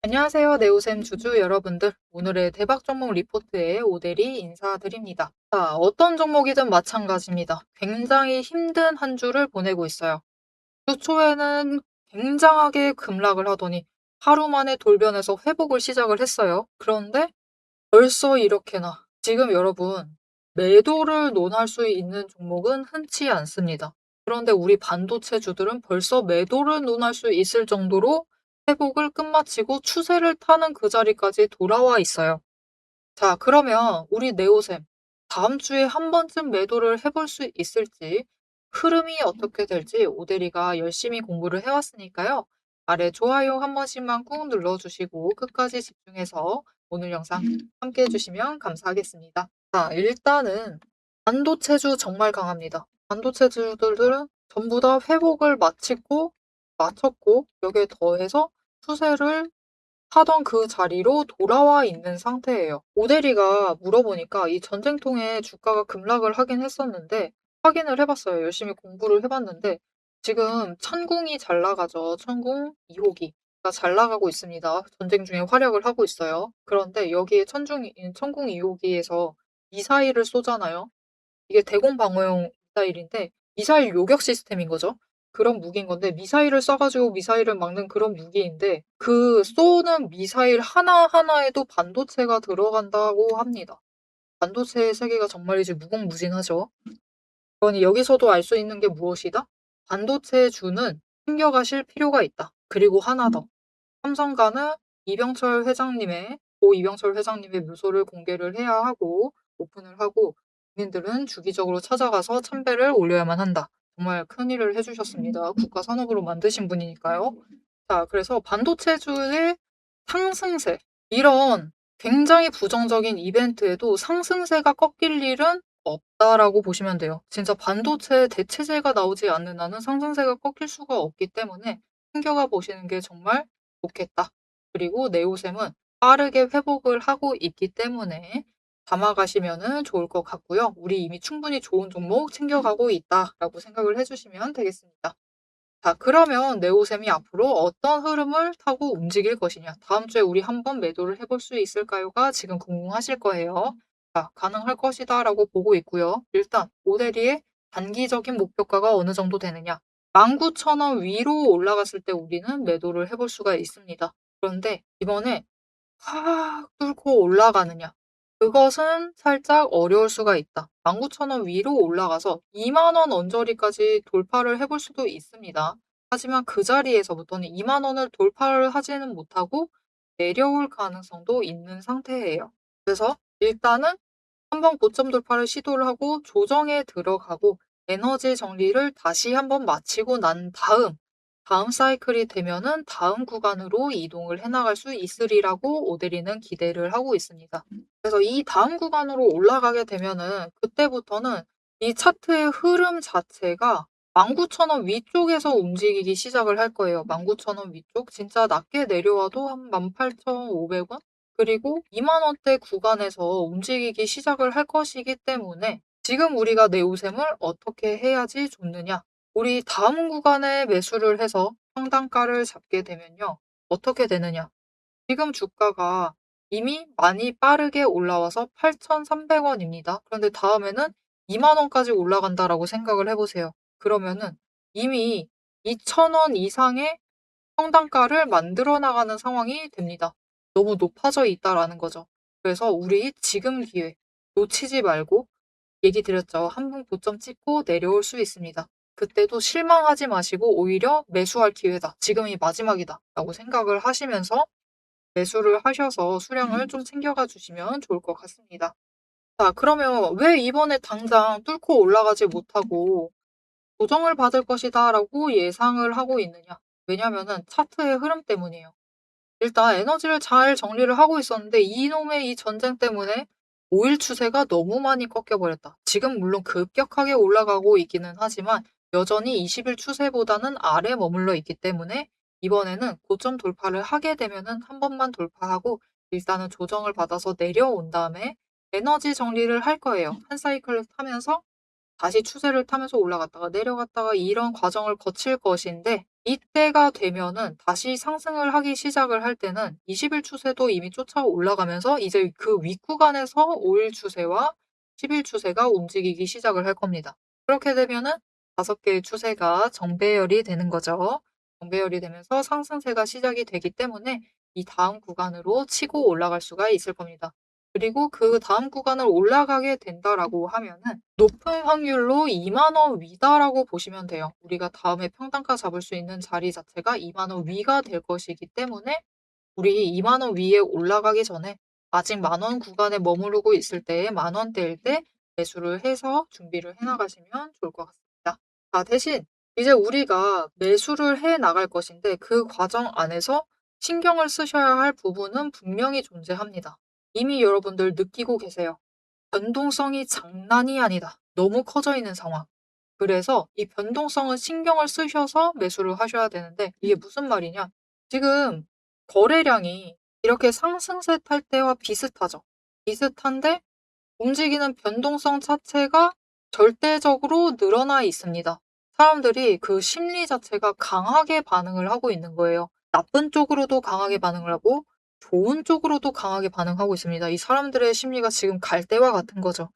안녕하세요. 네오셈 주주 여러분들. 오늘의 대박 종목 리포트에 오대리 인사드립니다. 자, 어떤 종목이든 마찬가지입니다. 굉장히 힘든 한 주를 보내고 있어요. 주 초에는 굉장하게 급락을 하더니 하루 만에 돌변해서 회복을 시작을 했어요. 그런데 벌써 이렇게나. 지금 여러분, 매도를 논할 수 있는 종목은 흔치 않습니다. 그런데 우리 반도체주들은 벌써 매도를 논할 수 있을 정도로 회복을 끝마치고 추세를 타는 그 자리까지 돌아와 있어요. 자, 그러면 우리 네오셈, 다음 주에 한 번쯤 매도를 해볼 수 있을지, 흐름이 어떻게 될지 오대리가 열심히 공부를 해왔으니까요. 아래 좋아요 한 번씩만 꾹 눌러주시고 끝까지 집중해서 오늘 영상 함께 해주시면 감사하겠습니다. 자, 일단은 반도체주 정말 강합니다. 반도체주들은 전부 다 회복을 마쳤고 여기에 더해서 추세를 하던 그 자리로 돌아와 있는 상태예요. 오대리가 물어보니까 이 전쟁통에 주가가 급락을 하긴 했었는데 확인을 해봤어요. 열심히 공부를 해봤는데 지금 천궁이 잘 나가죠. 천궁 2호기가 잘 나가고 있습니다. 전쟁 중에 활약을 하고 있어요. 그런데 여기에 천궁 2호기에서 미사일을 쏘잖아요. 이게 대공 방어용 미사일인데 미사일 요격 시스템인 거죠. 그런 무기인 건데 미사일을 쏴 가지고 미사일을 막는 그런 무기인데 그 쏘는 미사일 하나하나에도 반도체가 들어간다고 합니다. 반도체의 세계가 정말이지 무궁무진하죠. 그러니 여기서도 알 수 있는 게 무엇이다? 반도체주는 챙겨가실 필요가 있다. 그리고 하나 더. 삼성가는 고 이병철 회장님의 묘소를 공개를 해야 하고 오픈을 하고 국민들은 주기적으로 찾아가서 참배를 올려야만 한다. 정말 큰일을 해주셨습니다. 국가 산업으로 만드신 분이니까요. 자, 그래서 반도체주의 상승세, 이런 굉장히 부정적인 이벤트에도 상승세가 꺾일 일은 없다라고 보시면 돼요. 진짜 반도체 대체제가 나오지 않는 한은 상승세가 꺾일 수가 없기 때문에 챙겨가 보시는 게 정말 좋겠다. 그리고 네오셈은 빠르게 회복을 하고 있기 때문에 담아가시면 좋을 것 같고요. 우리 이미 충분히 좋은 종목 챙겨가고 있다라고 생각을 해주시면 되겠습니다. 자, 그러면 네오셈이 앞으로 어떤 흐름을 타고 움직일 것이냐. 다음 주에 우리 한번 매도를 해볼 수 있을까요?가 지금 궁금하실 거예요. 자, 가능할 것이다 라고 보고 있고요. 일단 오데리의 단기적인 목표가가 어느 정도 되느냐. 19,000원 위로 올라갔을 때 우리는 매도를 해볼 수가 있습니다. 그런데 이번에 확 뚫고 올라가느냐. 그것은 살짝 어려울 수가 있다. 19,000원 위로 올라가서 20,000원 언저리까지 돌파를 해볼 수도 있습니다. 하지만 그 자리에서부터는 20,000원을 돌파를 하지는 못하고 내려올 가능성도 있는 상태예요. 그래서 일단은 한번 고점 돌파를 시도를 하고 조정에 들어가고 에너지 정리를 다시 한번 마치고 난 다음 사이클이 되면은 다음 구간으로 이동을 해나갈 수 있으리라고 오데리는 기대를 하고 있습니다. 그래서 이 다음 구간으로 올라가게 되면은 그때부터는 이 차트의 흐름 자체가 19,000원 위쪽에서 움직이기 시작을 할 거예요. 19,000원 위쪽. 진짜 낮게 내려와도 한 18,500원? 그리고 20,000원대 구간에서 움직이기 시작을 할 것이기 때문에 지금 우리가 네오셈을 어떻게 해야지 좋느냐? 우리 다음 구간에 매수를 해서 평단가를 잡게 되면요. 어떻게 되느냐? 지금 주가가 이미 많이 빠르게 올라와서 8,300원입니다. 그런데 다음에는 20,000원까지 올라간다라고 생각을 해보세요. 그러면은 이미 2,000원 이상의 평단가를 만들어 나가는 상황이 됩니다. 너무 높아져 있다라는 거죠. 그래서 우리 지금 기회 놓치지 말고 얘기 드렸죠. 한 번 고점 찍고 내려올 수 있습니다. 그때도 실망하지 마시고 오히려 매수할 기회다. 지금이 마지막이다. 라고 생각을 하시면서 매수를 하셔서 수량을 좀 챙겨가 주시면 좋을 것 같습니다. 자, 그러면 왜 이번에 당장 뚫고 올라가지 못하고 조정을 받을 것이다 라고 예상을 하고 있느냐? 왜냐면은 차트의 흐름 때문이에요. 일단 에너지를 잘 정리를 하고 있었는데 이놈의 이 전쟁 때문에 5일 추세가 너무 많이 꺾여 버렸다. 지금 물론 급격하게 올라가고 있기는 하지만 여전히 20일 추세보다는 아래 머물러 있기 때문에 이번에는 고점 돌파를 하게 되면은 한 번만 돌파하고 일단은 조정을 받아서 내려온 다음에 에너지 정리를 할 거예요. 한 사이클을 타면서 다시 추세를 타면서 올라갔다가 내려갔다가 이런 과정을 거칠 것인데 이때가 되면은 다시 상승을 하기 시작을 할 때는 20일 추세도 이미 쫓아 올라가면서 이제 그 윗구간에서 5일 추세와 10일 추세가 움직이기 시작을 할 겁니다. 그렇게 되면은 5개의 추세가 정배열이 되는 거죠. 정배열이 되면서 상승세가 시작이 되기 때문에 이 다음 구간으로 치고 올라갈 수가 있을 겁니다. 그리고 그 다음 구간을 올라가게 된다라고 하면은 높은 확률로 2만 원 위다라고 보시면 돼요. 우리가 다음에 평단가 잡을 수 있는 자리 자체가 2만 원 위가 될 것이기 때문에 우리 2만 원 위에 올라가기 전에 아직 10,000원 구간에 머무르고 있을 때에 10,000원대일 때 매수를 해서 준비를 해 나가시면 좋을 것 같습니다. 대신 이제 우리가 매수를 해 나갈 것인데 그 과정 안에서 신경을 쓰셔야 할 부분은 분명히 존재합니다. 이미 여러분들 느끼고 계세요. 변동성이 장난이 아니다. 너무 커져 있는 상황. 그래서 이 변동성은 신경을 쓰셔서 매수를 하셔야 되는데 이게 무슨 말이냐? 지금 거래량이 이렇게 상승세 탈 때와 비슷하죠. 비슷한데 움직이는 변동성 자체가 절대적으로 늘어나 있습니다. 사람들이 그 심리 자체가 강하게 반응을 하고 있는 거예요. 나쁜 쪽으로도 강하게 반응을 하고 좋은 쪽으로도 강하게 반응하고 있습니다. 이 사람들의 심리가 지금 갈대와 같은 거죠.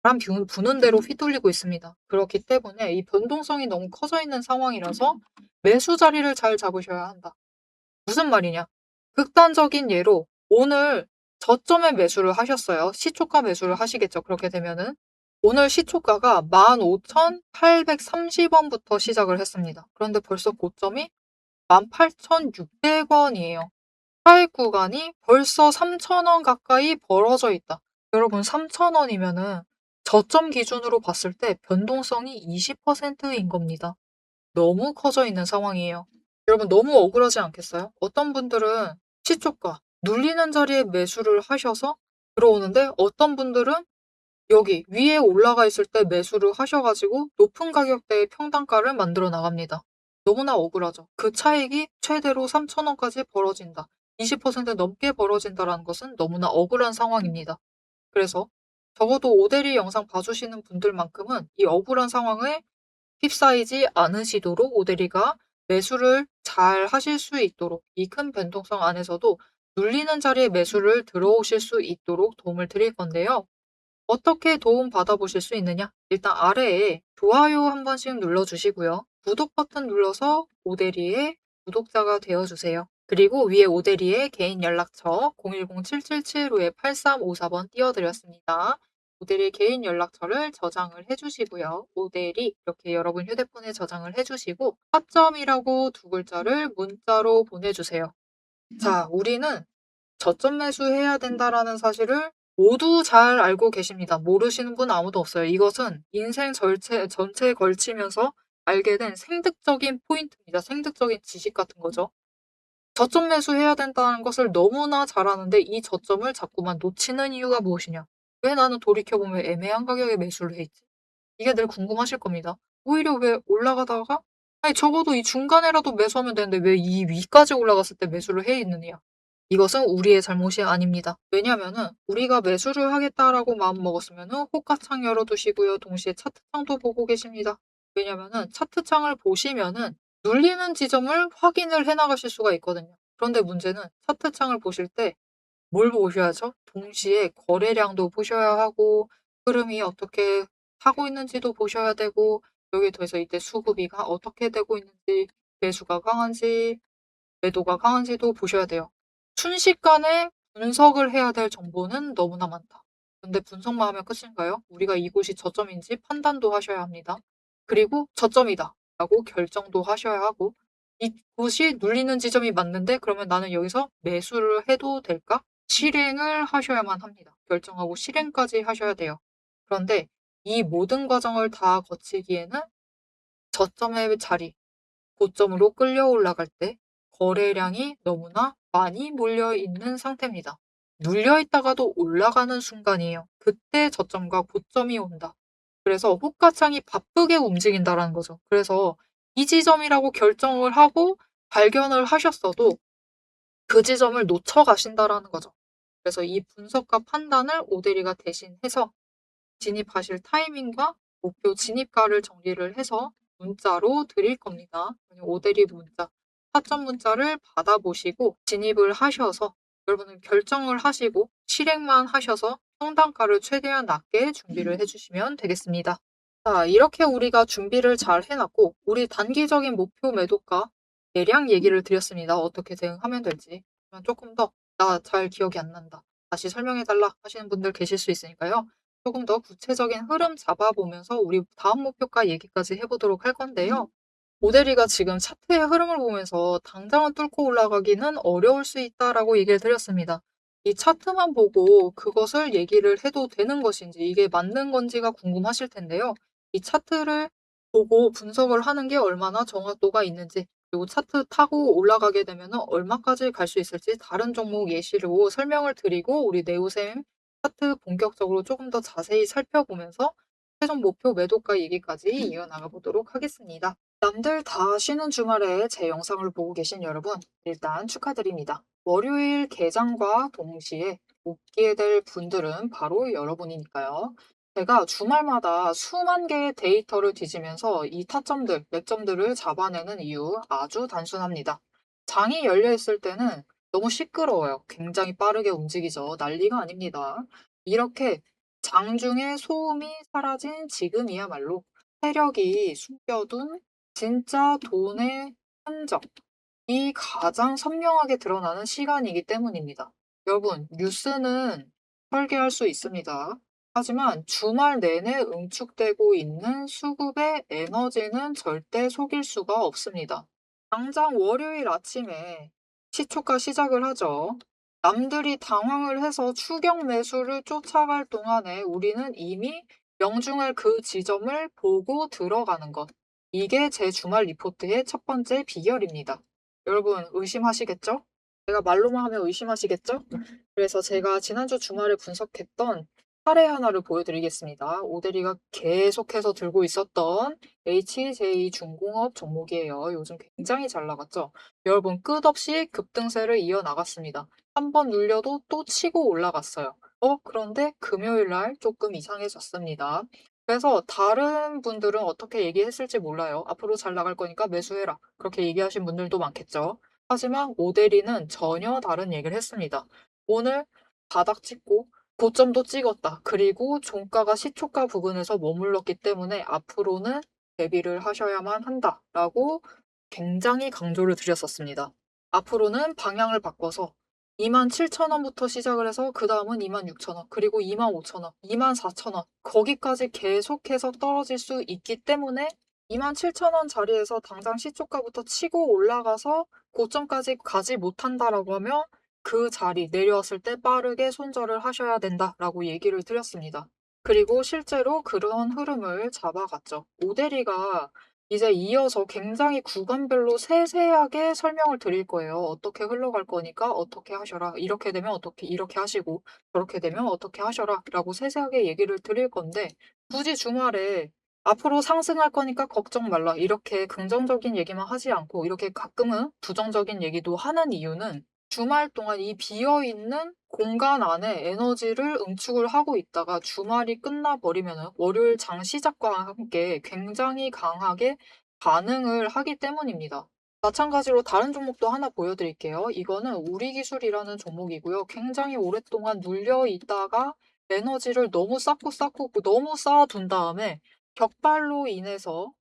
바람 부는 대로 휘둘리고 있습니다. 그렇기 때문에 이 변동성이 너무 커져 있는 상황이라서 매수 자리를 잘 잡으셔야 한다. 무슨 말이냐? 극단적인 예로 오늘 저점에 매수를 하셨어요. 시초가 매수를 하시겠죠. 그렇게 되면은 오늘 시초가가 15,830원부터 시작을 했습니다. 그런데 벌써 고점이 18,600원이에요. 차익 구간이 벌써 3,000원 가까이 벌어져 있다. 여러분 3,000원이면은 저점 기준으로 봤을 때 변동성이 20%인 겁니다. 너무 커져 있는 상황이에요. 여러분 너무 억울하지 않겠어요? 어떤 분들은 시초가 눌리는 자리에 매수를 하셔서 들어오는데 어떤 분들은 여기 위에 올라가 있을 때 매수를 하셔가지고 높은 가격대의 평단가를 만들어 나갑니다. 너무나 억울하죠. 그 차익이 최대로 3,000원까지 벌어진다. 20% 넘게 벌어진다는 것은 너무나 억울한 상황입니다. 그래서 적어도 오대리 영상 봐주시는 분들만큼은 이 억울한 상황에 휩싸이지 않으시도록 오대리가 매수를 잘 하실 수 있도록 이 큰 변동성 안에서도 눌리는 자리에 매수를 들어오실 수 있도록 도움을 드릴 건데요. 어떻게 도움 받아보실 수 있느냐? 일단 아래에 좋아요 한 번씩 눌러주시고요. 구독 버튼 눌러서 오대리의 구독자가 되어주세요. 그리고 위에 오대리의 개인 연락처 010-777-8354번 띄워드렸습니다. 오대리 개인 연락처를 저장을 해주시고요. 오대리 이렇게 여러분 휴대폰에 저장을 해주시고 4점이라고 두 글자를 문자로 보내주세요. 자, 우리는 저점 매수해야 된다라는 사실을 모두 잘 알고 계십니다. 모르시는 분 아무도 없어요. 이것은 인생 전체에 걸치면서 알게 된 생득적인 포인트입니다. 생득적인 지식 같은 거죠. 저점 매수해야 된다는 것을 너무나 잘 아는데 이 저점을 자꾸만 놓치는 이유가 무엇이냐? 왜 나는 돌이켜보면 애매한 가격에 매수를 해 있지? 이게 늘 궁금하실 겁니다. 오히려 왜 올라가다가 아니 적어도 이 중간에라도 매수하면 되는데 왜 이 위까지 올라갔을 때 매수를 해 있느냐? 이것은 우리의 잘못이 아닙니다. 왜냐면은 우리가 매수를 하겠다라고 마음먹었으면은 호가창 열어두시고요. 동시에 차트창도 보고 계십니다. 왜냐면은 차트창을 보시면은 눌리는 지점을 확인을 해 나가실 수가 있거든요. 그런데 문제는 차트창을 보실 때 뭘 보셔야죠? 동시에 거래량도 보셔야 하고 흐름이 어떻게 하고 있는지도 보셔야 되고 여기에 더해서 이때 수급이가 어떻게 되고 있는지 매수가 강한지 매도가 강한지도 보셔야 돼요. 순식간에 분석을 해야 될 정보는 너무나 많다. 근데 분석만 하면 끝인가요? 우리가 이곳이 저점인지 판단도 하셔야 합니다. 그리고 저점이다 라고 결정도 하셔야 하고 이곳이 눌리는 지점이 맞는데 그러면 나는 여기서 매수를 해도 될까? 실행을 하셔야만 합니다. 결정하고 실행까지 하셔야 돼요. 그런데 이 모든 과정을 다 거치기에는 저점의 자리, 고점으로 끌려 올라갈 때 거래량이 너무나 많이 몰려 있는 상태입니다. 눌려 있다가도 올라가는 순간이에요. 그때 저점과 고점이 온다. 그래서 호가창이 바쁘게 움직인다라는 거죠. 그래서 이 지점이라고 결정을 하고 발견을 하셨어도 그 지점을 놓쳐 가신다라는 거죠. 그래서 이 분석과 판단을 오대리가 대신해서 진입하실 타이밍과 목표 진입가를 정리를 해서 문자로 드릴 겁니다. 오대리 문자, 타점 문자를 받아보시고 진입을 하셔서 여러분은 결정을 하시고 실행만 하셔서 평단가를 최대한 낮게 준비를 해주시면 되겠습니다. 자, 이렇게 우리가 준비를 잘 해놨고 우리 단기적인 목표 매도가 대략 얘기를 드렸습니다. 어떻게 대응하면 될지. 조금 더 나 잘 기억이 안 난다. 다시 설명해 달라 하시는 분들 계실 수 있으니까요. 조금 더 구체적인 흐름 잡아보면서 우리 다음 목표가 얘기까지 해보도록 할 건데요. 모델이가 지금 차트의 흐름을 보면서 당장은 뚫고 올라가기는 어려울 수 있다라고 얘기를 드렸습니다. 이 차트만 보고 그것을 얘기를 해도 되는 것인지 이게 맞는 건지가 궁금하실 텐데요. 이 차트를 보고 분석을 하는 게 얼마나 정확도가 있는지 그리고 차트 타고 올라가게 되면 얼마까지 갈 수 있을지 다른 종목 예시로 설명을 드리고 우리 네오쌤 차트 본격적으로 조금 더 자세히 살펴보면서 최종 목표 매도가 얘기까지 이어나가 보도록 하겠습니다. 남들 다 쉬는 주말에 제 영상을 보고 계신 여러분, 일단 축하드립니다. 월요일 개장과 동시에 웃게 될 분들은 바로 여러분이니까요. 제가 주말마다 수만 개의 데이터를 뒤지면서 이 타점들, 맥점들을 잡아내는 이유 아주 단순합니다. 장이 열려 있을 때는 너무 시끄러워요. 굉장히 빠르게 움직이죠. 난리가 아닙니다. 이렇게 장중에 소음이 사라진 지금이야말로 세력이 숨겨둔 진짜 돈의 흔적이 가장 선명하게 드러나는 시간이기 때문입니다. 여러분, 뉴스는 설계할 수 있습니다. 하지만 주말 내내 응축되고 있는 수급의 에너지는 절대 속일 수가 없습니다. 당장 월요일 아침에 시초가 시작을 하죠. 남들이 당황을 해서 추격 매수를 쫓아갈 동안에 우리는 이미 명중할 그 지점을 보고 들어가는 것. 이게 제 주말 리포트의 첫 번째 비결입니다. 여러분 의심하시겠죠? 제가 말로만 하면 의심하시겠죠? 그래서 제가 지난주 주말에 분석했던 사례 하나를 보여드리겠습니다. 오대리가 계속해서 들고 있었던 HJ중공업 종목이에요. 요즘 굉장히 잘 나갔죠? 여러분 끝없이 급등세를 이어나갔습니다. 한 번 눌려도 또 치고 올라갔어요. 그런데 금요일 날 조금 이상해졌습니다. 그래서 다른 분들은 어떻게 얘기했을지 몰라요. 앞으로 잘 나갈 거니까 매수해라. 그렇게 얘기하신 분들도 많겠죠. 하지만 오데리는 전혀 다른 얘기를 했습니다. 오늘 바닥 찍고 고점도 찍었다. 그리고 종가가 시초가 부근에서 머물렀기 때문에 앞으로는 대비를 하셔야만 한다라고 굉장히 강조를 드렸었습니다. 앞으로는 방향을 바꿔서 27,000원부터 시작을 해서 그 다음은 26,000원, 그리고 25,000원, 24,000원 거기까지 계속해서 떨어질 수 있기 때문에 27,000원 자리에서 당장 시초가부터 치고 올라가서 고점까지 가지 못한다라고 하면 그 자리 내려왔을 때 빠르게 손절을 하셔야 된다라고 얘기를 드렸습니다. 그리고 실제로 그런 흐름을 잡아갔죠. 오데리가 이제 이어서 굉장히 구간별로 세세하게 설명을 드릴 거예요. 어떻게 흘러갈 거니까 어떻게 하셔라. 이렇게 되면 어떻게 이렇게 하시고 저렇게 되면 어떻게 하셔라 라고 세세하게 얘기를 드릴 건데 굳이 주말에 앞으로 상승할 거니까 걱정 말라. 이렇게 긍정적인 얘기만 하지 않고 이렇게 가끔은 부정적인 얘기도 하는 이유는 주말 동안 이 비어있는 공간 안에 에너지를 응축을 하고 있다가 주말이 끝나버리면 월요일 장 시작과 함께 굉장히 강하게 반응을 하기 때문입니다. 마찬가지로 다른 종목도 하나 보여드릴게요. 이거는 우리기술이라는 종목이고요. 굉장히 오랫동안 눌려 있다가 에너지를 너무 쌓고 너무 쌓아둔 다음에 격발로 인해서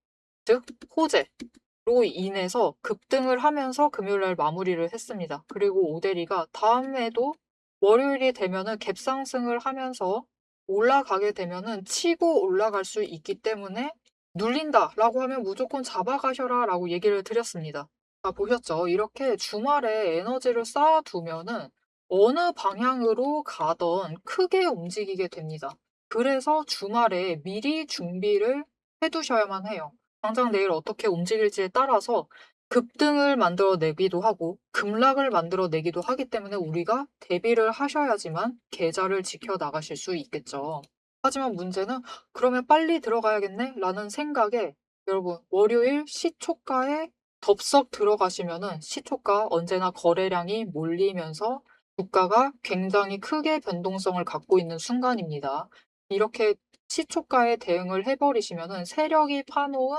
즉 호재로 인해서 급등을 하면서 금요일날 마무리를 했습니다. 그리고 오데리가 다음에도 월요일이 되면은 갭상승을 하면서 올라가게 되면은 치고 올라갈 수 있기 때문에 눌린다라고 하면 무조건 잡아가셔라라고 얘기를 드렸습니다. 보셨죠? 이렇게 주말에 에너지를 쌓아두면은 어느 방향으로 가던 크게 움직이게 됩니다. 그래서 주말에 미리 준비를 해두셔야만 해요. 당장 내일 어떻게 움직일지에 따라서 급등을 만들어내기도 하고 급락을 만들어내기도 하기 때문에 우리가 대비를 하셔야지만 계좌를 지켜나가실 수 있겠죠. 하지만 문제는 그러면 빨리 들어가야겠네? 라는 생각에 여러분 월요일 시초가에 덥석 들어가시면은 시초가 언제나 거래량이 몰리면서 주가가 굉장히 크게 변동성을 갖고 있는 순간입니다. 이렇게 시초가에 대응을 해 버리시면은 세력이 파 놓은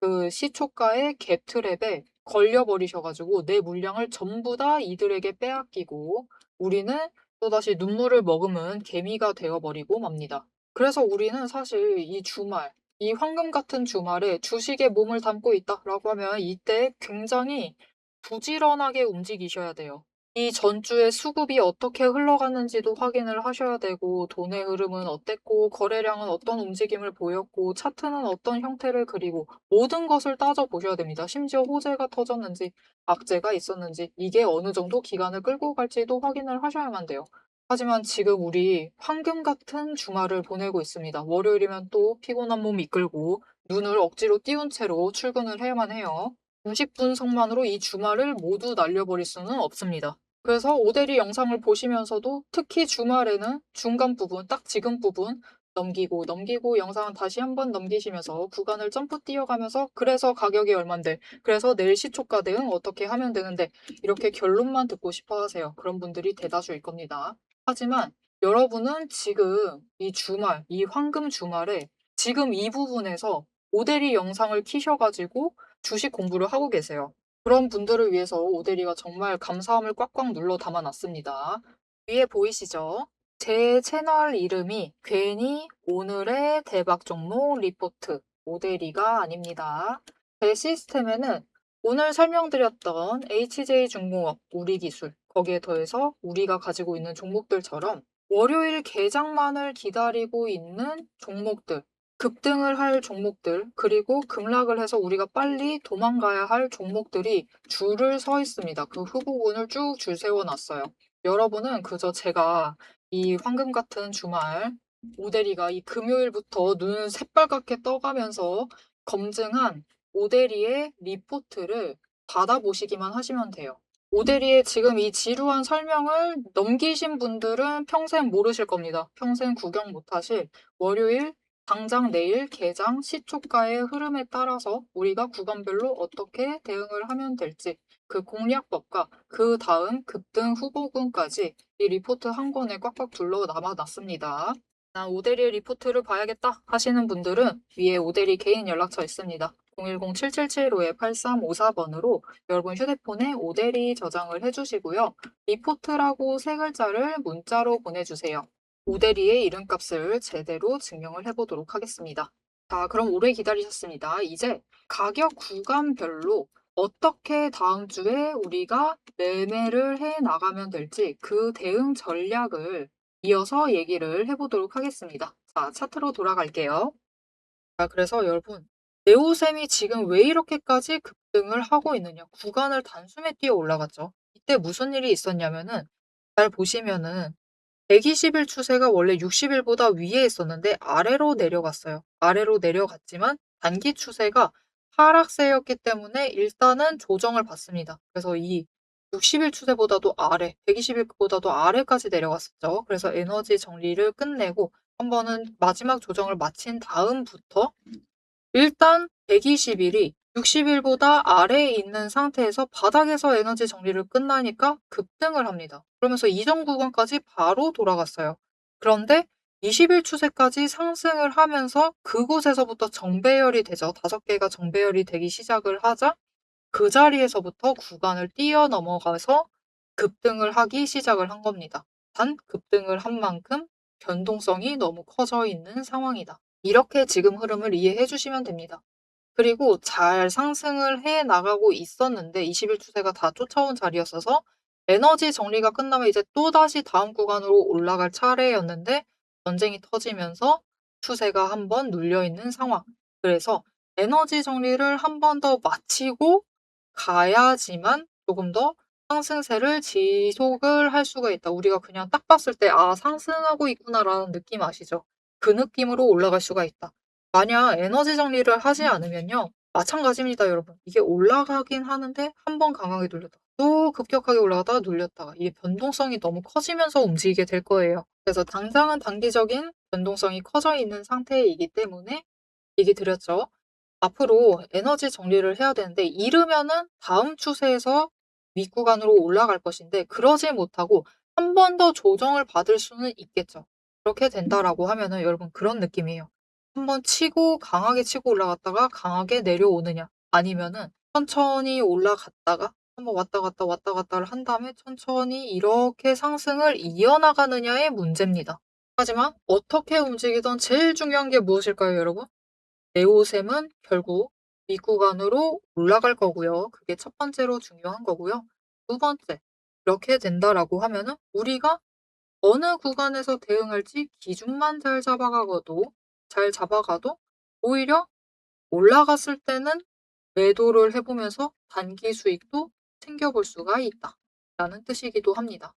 그 시초가의 갭 트랩에 걸려 버리셔 가지고 내 물량을 전부 다 이들에게 빼앗기고 우리는 또다시 눈물을 머금은 개미가 되어 버리고 맙니다. 그래서 우리는 사실 이 주말, 이 황금 같은 주말에 '주식에 몸을 담고 있다.'라고 하면 이때 굉장히 부지런하게 움직이셔야 돼요. 이 전주의 수급이 어떻게 흘러갔는지도 확인을 하셔야 되고 돈의 흐름은 어땠고 거래량은 어떤 움직임을 보였고 차트는 어떤 형태를 그리고 모든 것을 따져 보셔야 됩니다. 심지어 호재가 터졌는지 악재가 있었는지 이게 어느 정도 기간을 끌고 갈지도 확인을 하셔야만 돼요. 하지만 지금 우리 황금 같은 주말을 보내고 있습니다. 월요일이면 또 피곤한 몸 이끌고 눈을 억지로 띄운 채로 출근을 해야만 해요. 90분석만으로 이 주말을 모두 날려버릴 수는 없습니다. 그래서 오대리 영상을 보시면서도 특히 주말에는 중간 부분, 딱 지금 부분 넘기고 넘기고 영상은 다시 한번 넘기시면서 구간을 점프 뛰어가면서 그래서 가격이 얼만데 그래서 내일 시초가 대응 어떻게 하면 되는데 이렇게 결론만 듣고 싶어 하세요. 그런 분들이 대다수일 겁니다. 하지만 여러분은 지금 이 주말, 이 황금 주말에 지금 이 부분에서 오대리 영상을 키셔가지고 주식 공부를 하고 계세요. 그런 분들을 위해서 오대리가 정말 감사함을 꽉꽉 눌러 담아 놨습니다. 위에 보이시죠? 제 채널 이름이 괜히 오늘의 대박 종목 리포트 오대리가 아닙니다. 제 시스템에는 오늘 설명드렸던 HJ중공업, 우리기술, 거기에 더해서 우리가 가지고 있는 종목들처럼 월요일 개장만을 기다리고 있는 종목들, 급등을 할 종목들, 그리고 급락을 해서 우리가 빨리 도망가야 할 종목들이 줄을 서 있습니다. 그 후보군을 쭉 줄 세워 놨어요. 여러분은 그저 제가 이 황금 같은 주말 오대리가 이 금요일부터 눈을 새빨갛게 떠가면서 검증한 오대리의 리포트를 받아보시기만 하시면 돼요. 오대리의 지금 이 지루한 설명을 넘기신 분들은 평생 모르실 겁니다. 평생 구경 못하실 월요일 당장 내일 개장 시초가의 흐름에 따라서 우리가 구간별로 어떻게 대응을 하면 될지 그 공략법과 그 다음 급등 후보군까지 이 리포트 한 권에 꽉꽉 둘러 남아놨습니다. 난 오대리의 리포트를 봐야겠다 하시는 분들은 위에 오대리 개인 연락처 있습니다. 010-7775-8354번으로 여러분 휴대폰에 오대리 저장을 해주시고요. 리포트라고 세 글자를 문자로 보내주세요. 오대리의 이름값을 제대로 증명을 해보도록 하겠습니다. 자, 그럼 오래 기다리셨습니다. 이제 가격 구간별로 어떻게 다음 주에 우리가 매매를 해 나가면 될지 그 대응 전략을 이어서 얘기를 해보도록 하겠습니다. 자, 차트로 돌아갈게요. 자, 그래서 여러분, 네오셈이 지금 왜 이렇게까지 급등을 하고 있느냐? 구간을 단숨에 뛰어 올라갔죠. 이때 무슨 일이 있었냐면은, 잘 보시면은, 120일 추세가 원래 60일보다 위에 있었는데 아래로 내려갔어요. 아래로 내려갔지만 단기 추세가 하락세였기 때문에 일단은 조정을 받습니다. 그래서 이 60일 추세보다도 아래, 120일보다도 아래까지 내려갔었죠. 그래서 에너지 정리를 끝내고 한 번은 마지막 조정을 마친 다음부터 일단 120일이 60일보다 아래에 있는 상태에서 바닥에서 에너지 정리를 끝나니까 급등을 합니다. 그러면서 이전 구간까지 바로 돌아갔어요. 그런데 20일 추세까지 상승을 하면서 그곳에서부터 정배열이 되죠. 5개가 정배열이 되기 시작을 하자 그 자리에서부터 구간을 뛰어넘어가서 급등을 하기 시작을 한 겁니다. 단 급등을 한 만큼 변동성이 너무 커져 있는 상황이다. 이렇게 지금 흐름을 이해해 주시면 됩니다. 그리고 잘 상승을 해 나가고 있었는데 20일 추세가 다 쫓아온 자리였어서 에너지 정리가 끝나면 이제 또다시 다음 구간으로 올라갈 차례였는데 전쟁이 터지면서 추세가 한번 눌려 있는 상황. 그래서 에너지 정리를 한 번 더 마치고 가야지만 조금 더 상승세를 지속을 할 수가 있다. 우리가 그냥 딱 봤을 때 '아 상승하고 있구나.'라는 느낌 아시죠? 그 느낌으로 올라갈 수가 있다. 만약 에너지 정리를 하지 않으면요. 마찬가지입니다, 여러분. 이게 올라가긴 하는데 한 번 강하게 눌렸다가 또 급격하게 올라가다가 눌렸다가 이게 변동성이 너무 커지면서 움직이게 될 거예요. 그래서 당장은 단기적인 변동성이 커져 있는 상태이기 때문에 얘기 드렸죠. 앞으로 에너지 정리를 해야 되는데 이르면은 다음 추세에서 윗구간으로 올라갈 것인데 그러지 못하고 한 번 더 조정을 받을 수는 있겠죠. 그렇게 된다라고 하면은 여러분 그런 느낌이에요. 한번 치고 강하게 치고 올라갔다가 강하게 내려오느냐 아니면은 천천히 올라갔다가 한번 왔다 갔다 왔다 갔다를 한 다음에 천천히 이렇게 상승을 이어나가느냐의 문제입니다. 하지만 어떻게 움직이든 제일 중요한 게 무엇일까요, 여러분? 네오셈은 결국 윗구간으로 올라갈 거고요. 그게 첫 번째로 중요한 거고요. 두 번째, 이렇게 된다라고 하면은 우리가 어느 구간에서 대응할지 기준만 잘 잡아가도 오히려 올라갔을 때는 매도를 해보면서 단기 수익도 챙겨볼 수가 있다. 라는 뜻이기도 합니다.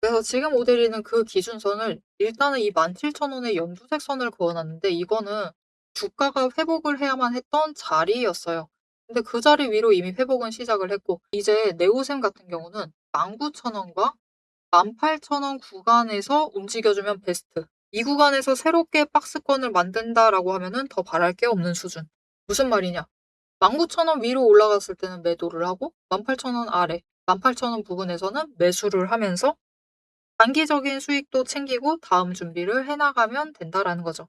그래서 지금 오데리는 그 기준선을 일단은 이 17,000원의 연두색 선을 그어놨는데 이거는 주가가 회복을 해야만 했던 자리였어요. 근데 그 자리 위로 이미 회복은 시작을 했고 이제 네오셈 같은 경우는 19,000원과 18,000원 구간에서 움직여주면 베스트. 이 구간에서 새롭게 박스권을 만든다라고 하면은 더 바랄 게 없는 수준. 무슨 말이냐? 19,000원 위로 올라갔을 때는 매도를 하고 18,000원 아래, 18,000원 부근에서는 매수를 하면서 단기적인 수익도 챙기고 다음 준비를 해나가면 된다라는 거죠.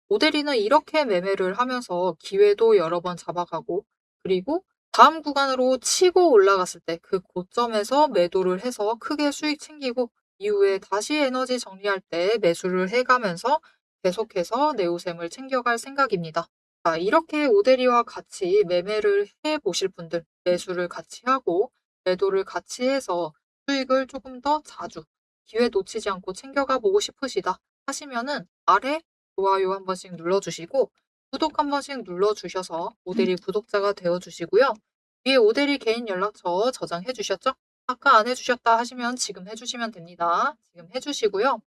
모델이는 이렇게 매매를 하면서 기회도 여러 번 잡아가고 그리고 다음 구간으로 치고 올라갔을 때 그 고점에서 매도를 해서 크게 수익 챙기고 이후에 다시 에너지 정리할 때 매수를 해가면서 계속해서 네오셈을 챙겨갈 생각입니다. 자, 이렇게 오데리와 같이 매매를 해보실 분들, 매수를 같이 하고 매도를 같이 해서 수익을 조금 더 자주 기회 놓치지 않고 챙겨가 보고 싶으시다 하시면은 아래 좋아요 한 번씩 눌러주시고 구독 한 번씩 눌러주셔서 오대리 구독자가 되어주시고요. 위에 오대리 개인 연락처 저장해 주셨죠? 아까 안 해주셨다 하시면 지금 해주시면 됩니다. 지금 해주시고요.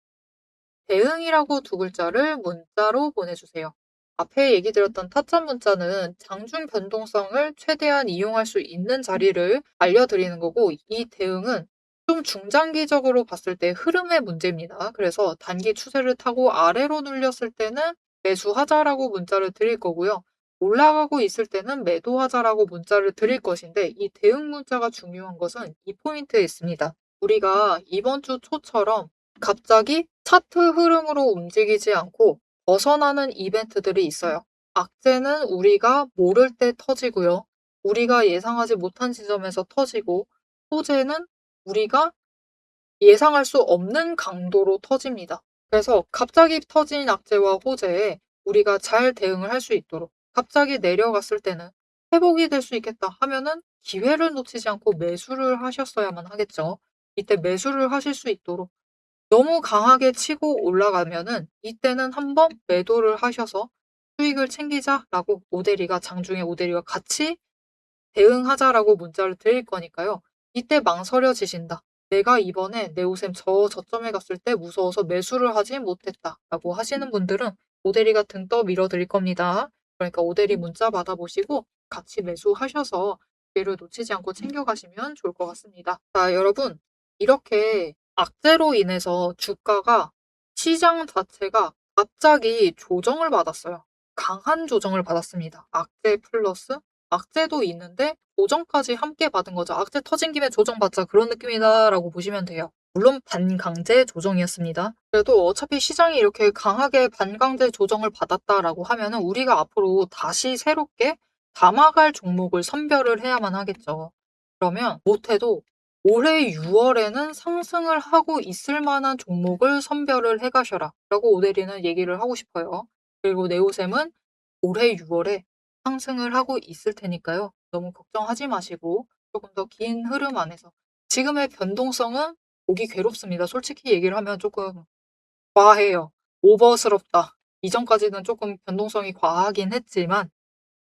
대응이라고 두 글자를 문자로 보내주세요. 앞에 얘기 드렸던 타점 문자는 장중 변동성을 최대한 이용할 수 있는 자리를 알려드리는 거고 이 대응은 좀 중장기적으로 봤을 때 흐름의 문제입니다. 그래서 단기 추세를 타고 아래로 눌렸을 때는 매수하자라고 문자를 드릴 거고요. 올라가고 있을 때는 매도하자라고 문자를 드릴 것인데 이 대응 문자가 중요한 것은 이 포인트에 있습니다. 우리가 이번 주 초처럼 갑자기 차트 흐름으로 움직이지 않고 벗어나는 이벤트들이 있어요. 악재는 우리가 모를 때 터지고요. 우리가 예상하지 못한 지점에서 터지고 호재는 우리가 예상할 수 없는 강도로 터집니다. 그래서 갑자기 터진 악재와 호재에 우리가 잘 대응을 할 수 있도록 갑자기 내려갔을 때는 회복이 될 수 있겠다 하면은 기회를 놓치지 않고 매수를 하셨어야만 하겠죠. 이때 매수를 하실 수 있도록 너무 강하게 치고 올라가면은 이때는 한번 매도를 하셔서 수익을 챙기자라고 오대리가 장중에 오대리와 같이 대응하자라고 문자를 드릴 거니까요. 이때 망설여지신다. 내가 이번에 네오셈 저점에 갔을 때 무서워서 매수를 하지 못했다라고 하시는 분들은 오대리가 등 떠 밀어드릴 겁니다. 그러니까 오대리 문자 받아보시고 같이 매수하셔서 기회를 놓치지 않고 챙겨가시면 좋을 것 같습니다. 자, 여러분 이렇게 악재로 인해서 주가가 시장 자체가 갑자기 조정을 받았어요. 강한 조정을 받았습니다. 악재 플러스 악재도 있는데 조정까지 함께 받은 거죠. '악재 터진 김에 조정받자.' 그런 느낌이다라고 보시면 돼요. 물론 반강제 조정이었습니다. 그래도 어차피 시장이 이렇게 강하게 반강제 조정을 받았다라고 하면은 우리가 앞으로 다시 새롭게 담아갈 종목을 선별을 해야만 하겠죠. 그러면 못해도 올해 6월에는 상승을 하고 있을 만한 종목을 선별을 해 가셔라라고 오데리는 얘기를 하고 싶어요. 그리고 네오셈은 올해 6월에 상승을 하고 있을 테니까요. 너무 걱정하지 마시고 조금 더 긴 흐름 안에서 지금의 변동성은 보기 괴롭습니다. 솔직히 얘기를 하면 조금 과해요. 오버스럽다. 이전까지는 조금 변동성이 과하긴 했지만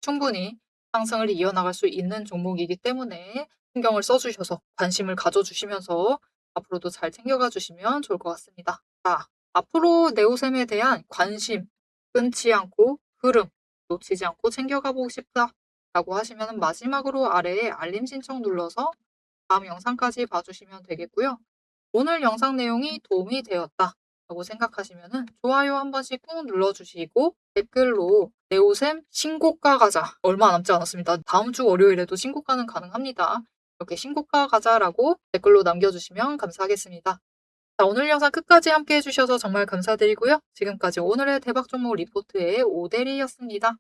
충분히 상승을 이어나갈 수 있는 종목이기 때문에 신경을 써 주셔서 관심을 가져 주시면서 앞으로도 잘 챙겨가 주시면 좋을 것 같습니다. 자, 앞으로 네오셈에 대한 관심 끊지 않고 흐름 놓치지 않고 챙겨가 보고 싶다라고 하시면 마지막으로 아래에 알림 신청 눌러서 다음 영상까지 봐주시면 되겠고요. 오늘 영상 내용이 도움이 되었다라고 생각하시면 좋아요 한 번씩 꾹 눌러주시고 댓글로 네오셈 신고가 가자. 얼마 남지 않았습니다. 다음 주 월요일에도 신고가는 가능합니다. 이렇게 신고가 가자라고 댓글로 남겨주시면 감사하겠습니다. 자, 오늘 영상 끝까지 함께 해주셔서 정말 감사드리고요. 지금까지 오늘의 대박 종목 리포트의 오대리였습니다.